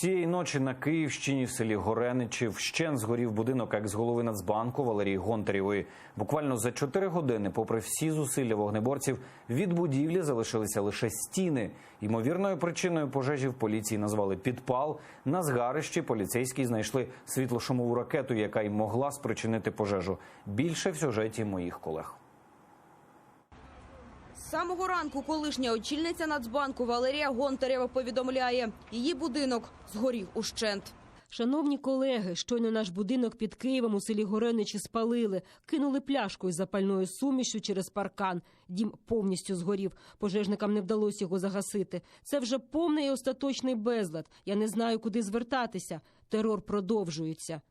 Цієї ночі на Київщині в селі Гореничі вщент згорів будинок екс-голови Нацбанку Валерії Гонтарєвої. Буквально за 4 години, попри всі зусилля вогнеборців, від будівлі залишилися лише стіни. Ймовірною причиною пожежі в поліції назвали підпал. На згарищі поліцейські знайшли світлошумову ракету, яка й могла спричинити пожежу. Більше в сюжеті моїх колег. З самого ранку колишня очільниця Нацбанку Валерія Гонтарєва повідомляє, її будинок згорів ущент. Шановні колеги, щойно наш будинок під Києвом у селі Гореничі спалили. Кинули пляшку із запальною сумішю через паркан. Дім повністю згорів. Пожежникам не вдалося його загасити. Це вже повний і остаточний безлад. Я не знаю, куди звертатися. Терор продовжується.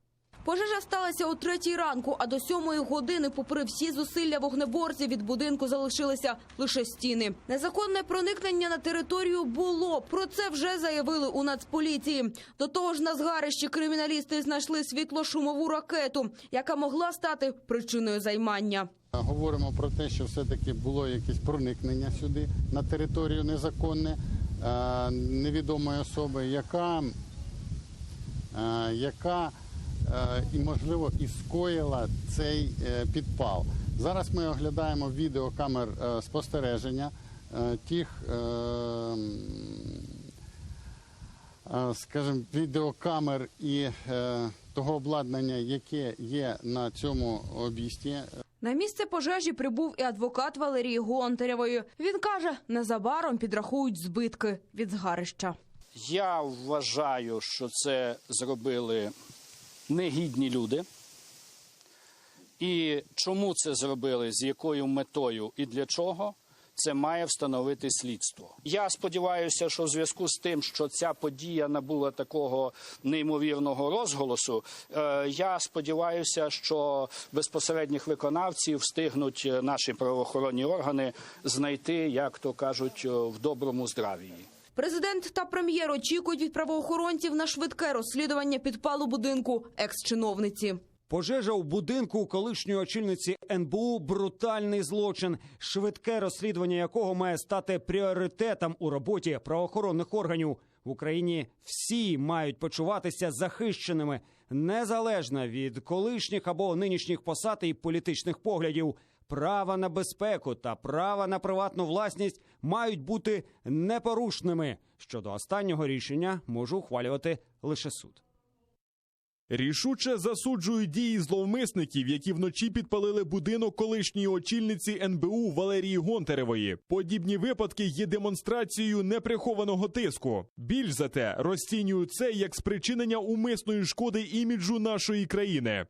Пожежа сталася о 3-й ранку, а до 7-ї години, попри всі зусилля вогнеборців, від будинку залишилися лише стіни. Незаконне проникнення на територію було. Про це вже заявили у Нацполіції. До того ж, на згарищі криміналісти знайшли світлошумову ракету, яка могла стати причиною займання. Говоримо про те, що все-таки було якесь проникнення сюди, на територію незаконне, невідомої особи, яка і, можливо, і скоїла цей підпал. Зараз ми оглядаємо відеокамер спостереження тих, скажімо, відеокамер і того обладнання, яке є на цьому об'їзді. На місце пожежі прибув і адвокат Валерії Гонтарєвої. Він каже, незабаром підрахують збитки від згарища. Я вважаю, що це зробили негідні люди. І чому це зробили, з якою метою і для чого, це має встановити слідство. Я сподіваюся, що в зв'язку з тим, що ця подія набула такого неймовірного розголосу, я сподіваюся, що безпосередніх виконавців встигнуть наші правоохоронні органи знайти, як то кажуть, в доброму здравії. Президент та прем'єр очікують від правоохоронців на швидке розслідування підпалу будинку екс-чиновниці. Пожежа у будинку колишньої очільниці НБУ – брутальний злочин, швидке розслідування якого має стати пріоритетом у роботі правоохоронних органів. В Україні всі мають почуватися захищеними, незалежно від колишніх або нинішніх посад і політичних поглядів. Право на безпеку та право на приватну власність мають бути непорушними. Щодо останнього рішення може ухвалювати лише суд. Рішуче засуджують дії зловмисників, які вночі підпалили будинок колишньої очільниці НБУ Валерії Гонтарєвої. Подібні випадки є демонстрацією неприхованого тиску. Більш за те, розцінюють це як спричинення умисної шкоди іміджу нашої країни.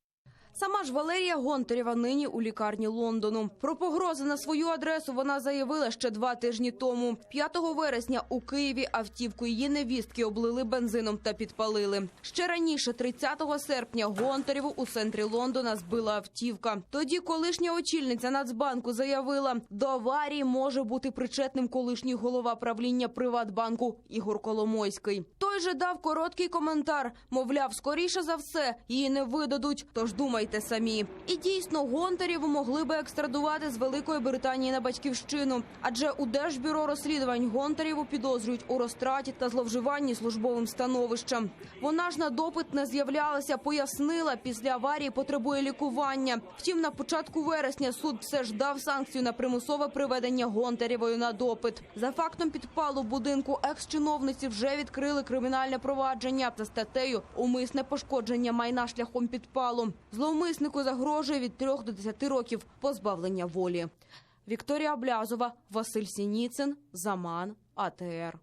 Сама ж Валерія Гонтарєва нині у лікарні Лондону. Про погрози на свою адресу вона заявила ще 2 тижні тому. 5 вересня у Києві автівку її невістки облили бензином та підпалили. Ще раніше, 30 серпня, Гонтарєву у центрі Лондона збила автівка. Тоді колишня очільниця Нацбанку заявила, до аварії може бути причетним колишній голова правління Приватбанку Ігор Коломойський. Той же дав короткий коментар, мовляв, скоріше за все, її не видадуть, тож думайте самі. І дійсно, Гонтарєву могли би екстрадувати з Великої Британії на батьківщину. Адже у Держбюро розслідувань Гонтарєву підозрюють у розтраті та зловживанні службовим становищем. Вона ж на допит не з'являлася, пояснила, після аварії потребує лікування. Втім, на початку вересня суд все ж дав санкцію на примусове приведення Гонтарєвої на допит. За фактом підпалу будинку екс-чиновниці вже відкрили кримінальне провадження за статтею «Умисне пошкодження майна шляхом підпалу». Зловмиснику загрожує від 3 до 10 років позбавлення волі. Вікторія Блязова, Василь Сініцин, Заман, АТР.